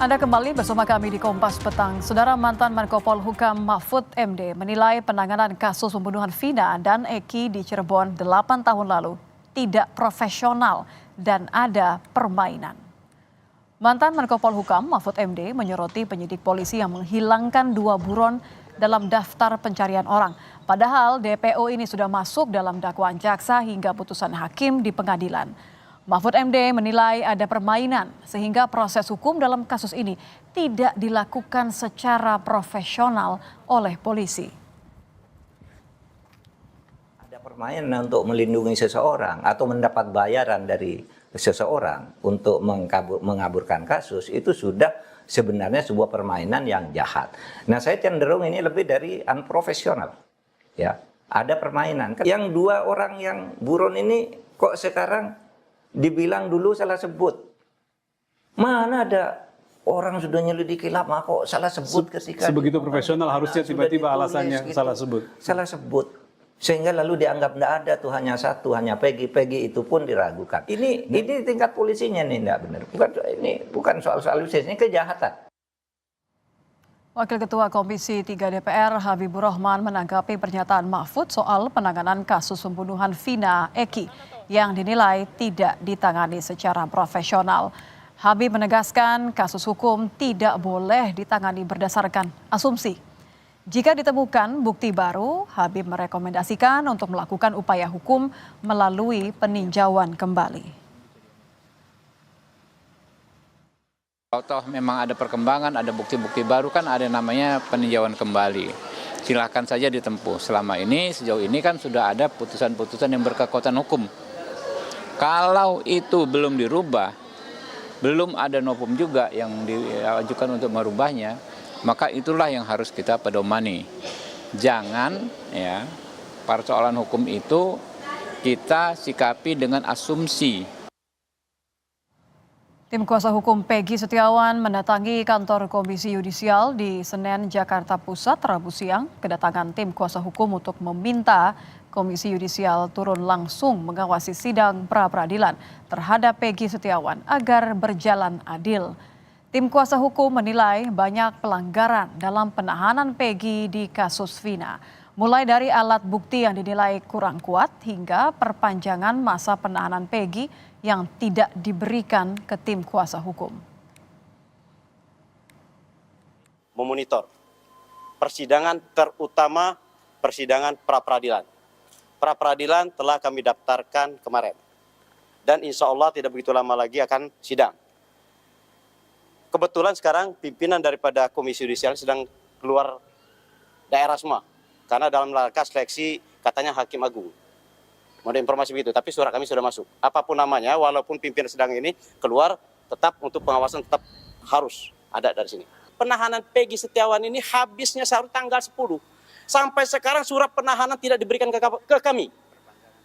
Anda kembali bersama kami di Kompas Petang. Saudara, mantan Menko Polhukam Mahfud MD menilai penanganan kasus pembunuhan Vina dan Eki di Cirebon 8 tahun lalu tidak profesional dan ada permainan. Mantan Menko Polhukam Mahfud MD menyoroti penyidik polisi yang menghilangkan 2 buron dalam daftar pencarian orang. Padahal DPO ini sudah masuk dalam dakwaan jaksa hingga putusan hakim di pengadilan. Mahfud MD menilai ada permainan sehingga proses hukum dalam kasus ini tidak dilakukan secara profesional oleh polisi. Ada permainan untuk melindungi seseorang atau mendapat bayaran dari seseorang untuk mengaburkan kasus, itu sudah sebenarnya sebuah permainan yang jahat. Nah, saya cenderung ini lebih dari unprofesional. Ya, ada permainan. Yang 2 orang yang buron ini kok sekarang dibilang dulu salah sebut. Mana ada orang sudah nyelidiki lama kok salah sebut ketika sebegitu profesional harusnya tiba-tiba alasannya gitu. Salah sebut. Sehingga lalu dianggap tidak ada tuh, hanya satu, hanya Peggy itu pun diragukan. Ini tingkat polisinya nih tidak benar. Bukan soal ini kejahatan. Wakil Ketua Komisi 3 DPR Habibur Rahman menanggapi pernyataan Mahfud soal penanganan kasus pembunuhan Vina Eki yang dinilai tidak ditangani secara profesional. Habib menegaskan kasus hukum tidak boleh ditangani berdasarkan asumsi. Jika ditemukan bukti baru, Habib merekomendasikan untuk melakukan upaya hukum melalui peninjauan kembali. Kalau toh memang ada perkembangan, ada bukti-bukti baru, kan ada namanya peninjauan kembali. Silahkan saja ditempuh. Selama ini, sejauh ini kan sudah ada putusan-putusan yang berkekuatan hukum. Kalau itu belum dirubah, belum ada novum juga yang diajukan untuk merubahnya, maka itulah yang harus kita pedomani. Jangan ya, persoalan hukum itu kita sikapi dengan asumsi. Tim kuasa hukum Peggy Setiawan mendatangi kantor Komisi Yudisial di Senen, Jakarta Pusat, Rabu siang. Kedatangan tim kuasa hukum untuk meminta Komisi Yudisial turun langsung mengawasi sidang pra-peradilan terhadap Peggy Setiawan agar berjalan adil. Tim kuasa hukum menilai banyak pelanggaran dalam penahanan Peggy di kasus Vina. Mulai dari alat bukti yang dinilai kurang kuat hingga perpanjangan masa penahanan Peggy yang tidak diberikan ke tim kuasa hukum. Memonitor persidangan, terutama persidangan pra-peradilan. Pra-peradilan telah kami daftarkan kemarin. Dan insya Allah tidak begitu lama lagi akan sidang. Kebetulan sekarang pimpinan daripada Komisi Yudisial sedang keluar daerah semua. Karena dalam rangka seleksi katanya Hakim Agung. Mau ada informasi begitu, tapi surat kami sudah masuk. Apapun namanya, walaupun pimpinan sedang ini keluar, tetap untuk pengawasan tetap harus ada dari sini. Penahanan Peggy Setiawan ini habisnya seharusnya tanggal 10. Sampai sekarang surat penahanan tidak diberikan ke kami.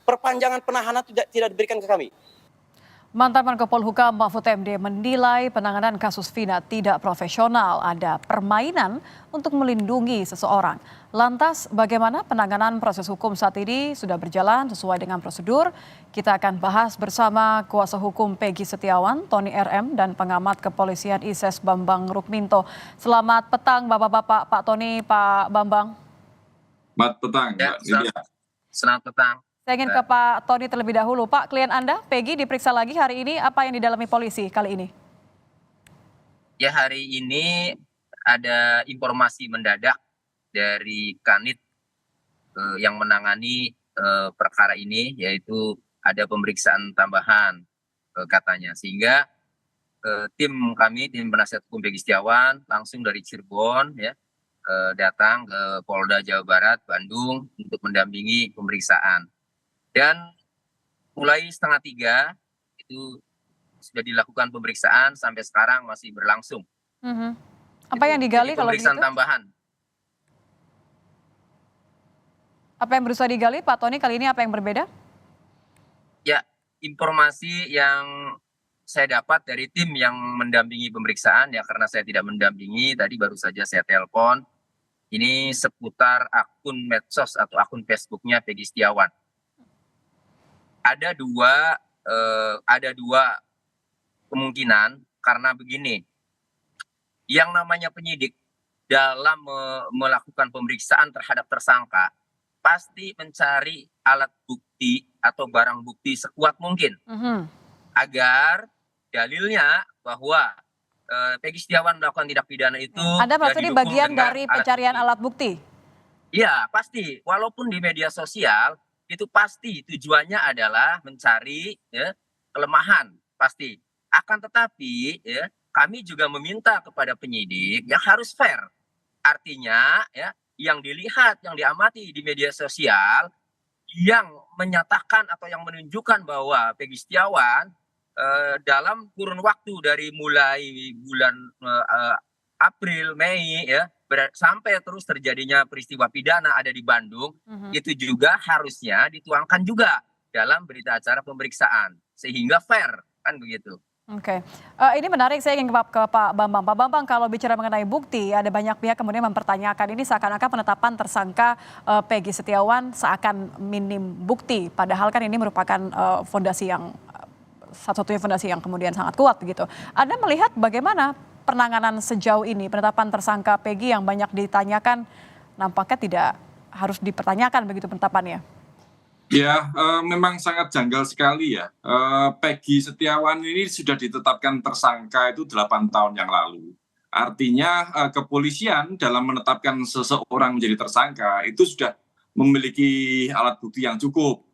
Perpanjangan penahanan tidak diberikan ke kami. Mantan Menko Polhukam Mahfud MD menilai penanganan kasus Vina tidak profesional, ada permainan untuk melindungi seseorang. Lantas bagaimana penanganan proses hukum saat ini sudah berjalan sesuai dengan prosedur? Kita akan bahas bersama kuasa hukum Peggy Setiawan, Tony RM, dan pengamat kepolisian ISES Bambang Rukminto. Selamat petang Bapak-Bapak, Pak Tony, Pak Bambang. Selamat petang, Mbak Lydia. Selamat petang. Saya ingin ke Pak Tony terlebih dahulu. Pak, klien Anda, Peggy, diperiksa lagi hari ini. Apa yang didalami polisi kali ini? Ya, hari ini ada informasi mendadak dari Kanit yang menangani perkara ini, yaitu ada pemeriksaan tambahan katanya. Sehingga tim kami, tim penasihat hukum Peggy Setiawan, langsung dari Cirebon ya datang ke Polda Jawa Barat, Bandung untuk mendampingi pemeriksaan. Dan mulai 2:30 itu sudah dilakukan pemeriksaan, sampai sekarang masih berlangsung. Apa yang digali kalau begitu? Pemeriksaan tambahan. Apa yang berusaha digali, Pak Tony, kali ini apa yang berbeda? Ya, informasi yang saya dapat dari tim yang mendampingi pemeriksaan, ya karena saya tidak mendampingi, tadi baru saja saya telepon, ini seputar akun medsos atau akun Facebooknya Peggy Setiawan. Ada dua kemungkinan, karena begini, yang namanya penyidik dalam melakukan pemeriksaan terhadap tersangka pasti mencari alat bukti atau barang bukti sekuat mungkin agar dalilnya bahwa Peggy Setiawan melakukan tindak pidana itu. Anda maksudnya didukung bagian dengan dari pencarian alat bukti? Iya, pasti. Walaupun di media sosial itu pasti tujuannya adalah mencari ya, kelemahan, pasti. Akan tetapi ya, kami juga meminta kepada penyidik yang harus fair. Artinya ya, yang dilihat, yang diamati di media sosial yang menyatakan atau yang menunjukkan bahwa Peggy Setiawan dalam kurun waktu dari mulai bulan April, Mei ya sampai terus terjadinya peristiwa pidana ada di Bandung, itu juga harusnya dituangkan juga dalam berita acara pemeriksaan sehingga fair, kan begitu. Oke, ini menarik, saya ingin ke Pak Bambang. Pak Bambang, kalau bicara mengenai bukti, ada banyak pihak kemudian mempertanyakan ini seakan-akan penetapan tersangka Peggy Setiawan seakan minim bukti, padahal kan ini merupakan fondasi yang satu-satunya fondasi yang kemudian sangat kuat gitu. Anda melihat bagaimana penanganan sejauh ini, penetapan tersangka Peggy yang banyak ditanyakan nampaknya tidak harus dipertanyakan begitu penetapannya? Ya, memang sangat janggal sekali ya. Peggy Setiawan ini sudah ditetapkan tersangka itu 8 tahun yang lalu. Artinya kepolisian dalam menetapkan seseorang menjadi tersangka itu sudah memiliki alat bukti yang cukup,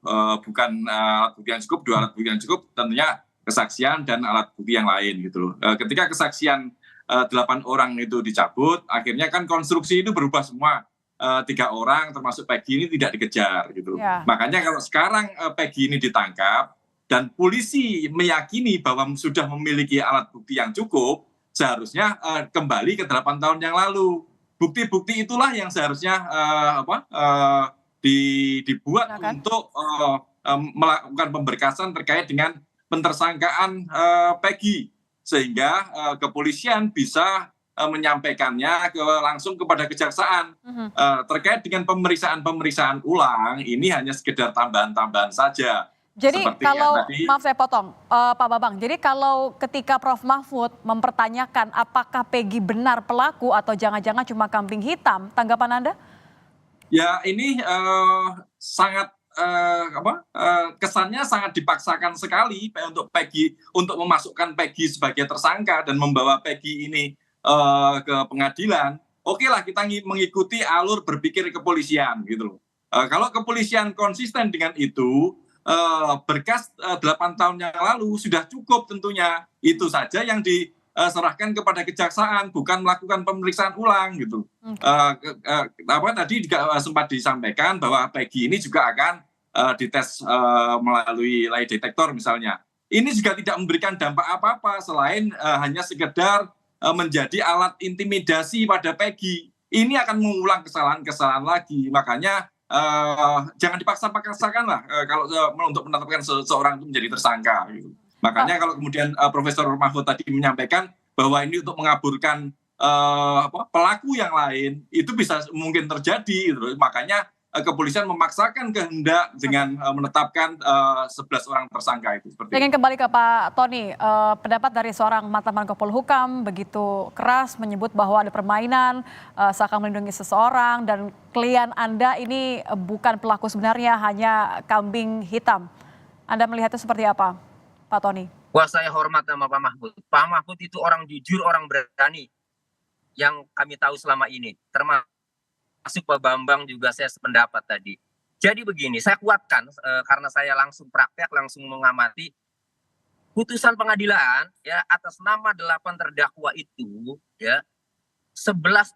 bukan alat bukti yang cukup, 2 alat bukti yang cukup, tentunya kesaksian dan alat bukti yang lain gitu loh. Ketika kesaksian 8 orang itu dicabut, akhirnya kan konstruksi itu berubah semua. 3 orang termasuk Peggy ini tidak dikejar gitu. Ya. Makanya kalau sekarang Peggy ini ditangkap dan polisi meyakini bahwa sudah memiliki alat bukti yang cukup, seharusnya kembali ke 8 tahun yang lalu. Bukti-bukti itulah yang seharusnya dibuat untuk melakukan pemberkasan terkait dengan pentersangkaan Peggy, sehingga kepolisian bisa menyampaikannya langsung kepada kejaksaan. Terkait dengan pemeriksaan ulang, ini hanya sekedar tambahan-tambahan saja. Jadi kalau, maaf saya potong, Pak Bambang, jadi kalau ketika Prof Mahfud mempertanyakan apakah Peggy benar pelaku atau jangan-jangan cuma kambing hitam, tanggapan Anda? Ya ini sangat kesannya sangat dipaksakan sekali untuk Peggy, untuk memasukkan Peggy sebagai tersangka dan membawa Peggy ini ke pengadilan. Oke lah, kita mengikuti alur berpikir kepolisian gitu loh. Kalau kepolisian konsisten dengan itu, berkas 8 tahun yang lalu sudah cukup tentunya. Itu saja yang diserahkan kepada kejaksaan, bukan melakukan pemeriksaan ulang gitu. Tadi juga sempat disampaikan bahwa Peggy ini juga akan dites melalui lie detector misalnya. Ini juga tidak memberikan dampak apa-apa selain hanya sekedar menjadi alat intimidasi pada Peggy. Ini akan mengulang kesalahan-kesalahan lagi. Makanya jangan dipaksa-paksakan lah kalau untuk menetapkan seseorang itu menjadi tersangka. Gitu. Makanya kalau kemudian Profesor Mahfud tadi menyampaikan bahwa ini untuk mengaburkan pelaku yang lain, itu bisa mungkin terjadi. Gitu. Makanya kepolisian memaksakan kehendak dengan menetapkan 11 orang tersangka itu. Saya ingin kembali ke Pak Tony, pendapat dari seorang mantan Menko Polhukam begitu keras menyebut bahwa ada permainan seakan melindungi seseorang dan klien Anda ini bukan pelaku sebenarnya, hanya kambing hitam. Anda melihatnya seperti apa, Pak Tony? Wah, saya hormat sama Pak Mahfud. Pak Mahfud itu orang jujur, orang berani yang kami tahu selama ini, termasuk Pak Bambang juga saya sependapat tadi. Jadi begini, saya kuatkan karena saya langsung praktek, langsung mengamati putusan pengadilan ya atas nama 8 terdakwa itu ya 11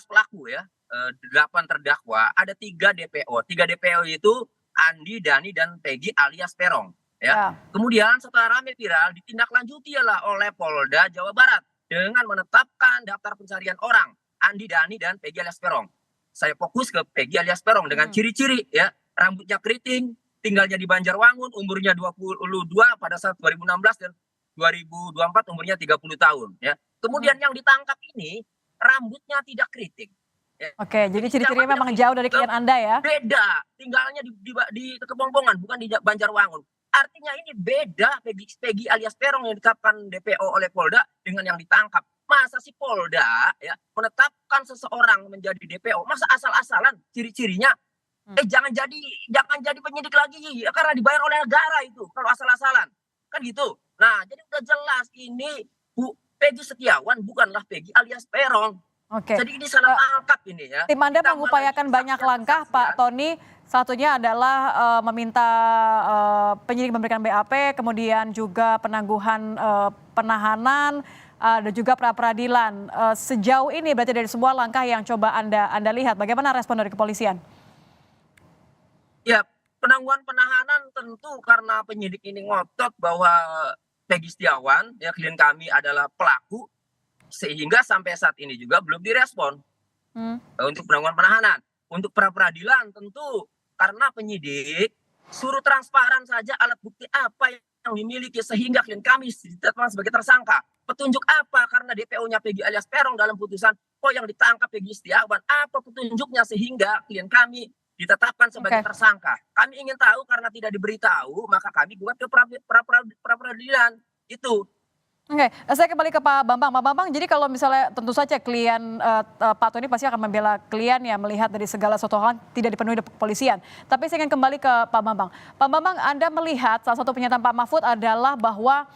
pelaku ya 8 terdakwa, ada 3 DPO. 3 DPO itu Andi, Dani dan Peggy alias Peron ya. Kemudian setelah rame viral ditindaklanjuti oleh Polda Jawa Barat dengan menetapkan daftar pencarian orang Andi, Dani, dan Peggy alias Peron. Saya fokus ke Peggy alias Peron dengan ciri-ciri ya, rambutnya keriting, tinggalnya di Banjarwangun, umurnya 22 pada saat 2016 dan 2024 umurnya 30 tahun ya. Kemudian yang ditangkap ini rambutnya tidak keriting. Ya. Oke, jadi ciri-cirinya memang jauh dari klien Anda ya? Beda, tinggalnya di Kebongkongan, bukan di Banjarwangun. Artinya ini beda Peggy alias Peron yang ditetapkan DPO oleh Polda dengan yang ditangkap. Masa si Polda ya menetapkan seseorang menjadi DPO, masa asal-asalan ciri-cirinya jangan jadi penyidik lagi ya, karena dibayar oleh negara itu kalau asal-asalan. Kan gitu. Nah, jadi udah jelas ini Bu Peggy Setiawan bukanlah Peggy alias Peron. Oke. Jadi ini salah tangkap ini ya. Tim Anda Ditambah mengupayakan lagi banyak langkah, Pak Tony. Satunya adalah meminta penyidik memberikan BAP, kemudian juga penangguhan penahanan, dan juga pra-peradilan. Sejauh ini berarti dari semua langkah yang coba Anda lihat, bagaimana respon dari kepolisian? Ya, penangguhan penahanan tentu karena penyidik ini ngotot bahwa Peggy Setiawan, ya klien kami adalah pelaku, sehingga sampai saat ini juga belum direspon untuk penangguhan penahanan. Untuk pra-peradilan tentu karena penyidik suruh transparan saja alat bukti apa yang dimiliki sehingga klien kami ditetapkan sebagai tersangka. Petunjuk apa karena DPO-nya Peggy alias Peron dalam putusan yang ditangkap Peggy Setiawan, apa petunjuknya sehingga klien kami ditetapkan sebagai tersangka. Kami ingin tahu karena tidak diberitahu, maka kami buat ke pra-peradilan. Itu. Oke, saya kembali ke Pak Bambang. Pak Bambang, jadi kalau misalnya tentu saja klien Pak Tony pasti akan membela klien ya, melihat dari segala sesuatu hal tidak dipenuhi kepolisian. Tapi saya ingin kembali ke Pak Bambang. Pak Bambang, Anda melihat salah satu pernyataan Pak Mahfud adalah bahwa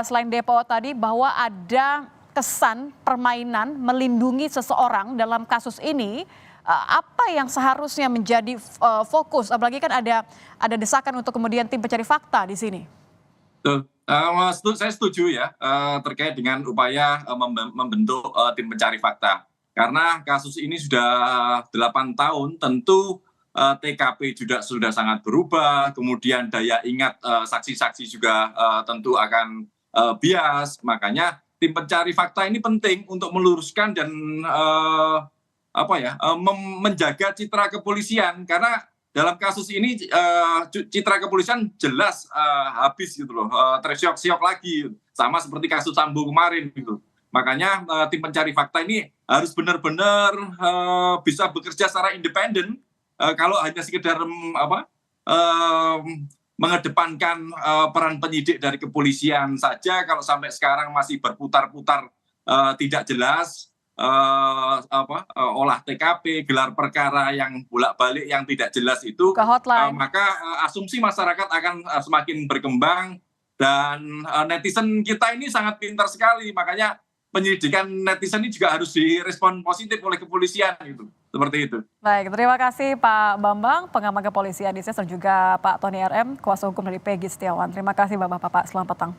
selain DPO tadi, bahwa ada kesan permainan melindungi seseorang dalam kasus ini. Apa yang seharusnya menjadi fokus? Apalagi kan ada desakan untuk kemudian tim pencari fakta di sini. Saya setuju ya terkait dengan upaya membentuk tim pencari fakta. Karena kasus ini sudah 8 tahun, tentu TKP juga sudah sangat berubah, kemudian daya ingat saksi-saksi juga tentu akan bias. Makanya tim pencari fakta ini penting untuk meluruskan dan menjaga citra kepolisian, karena dalam kasus ini citra kepolisian jelas habis gitu loh, tersiok-siok lagi sama seperti kasus Sambo kemarin gitu. Makanya tim pencari fakta ini harus benar-benar bisa bekerja secara independen. Kalau hanya sekedar mengedepankan peran penyidik dari kepolisian saja, kalau sampai sekarang masih berputar-putar tidak jelas, olah TKP, gelar perkara yang bolak-balik yang tidak jelas itu, maka asumsi masyarakat akan semakin berkembang, dan netizen kita ini sangat pintar sekali, makanya penyelidikan netizen ini juga harus direspon positif oleh kepolisian gitu, seperti itu. Baik, terima kasih Pak Bambang, pengamat kepolisian di dan juga Pak Tony RM, kuasa hukum dari Peggy Setiawan. Terima kasih Bapak-Bapak, selamat petang.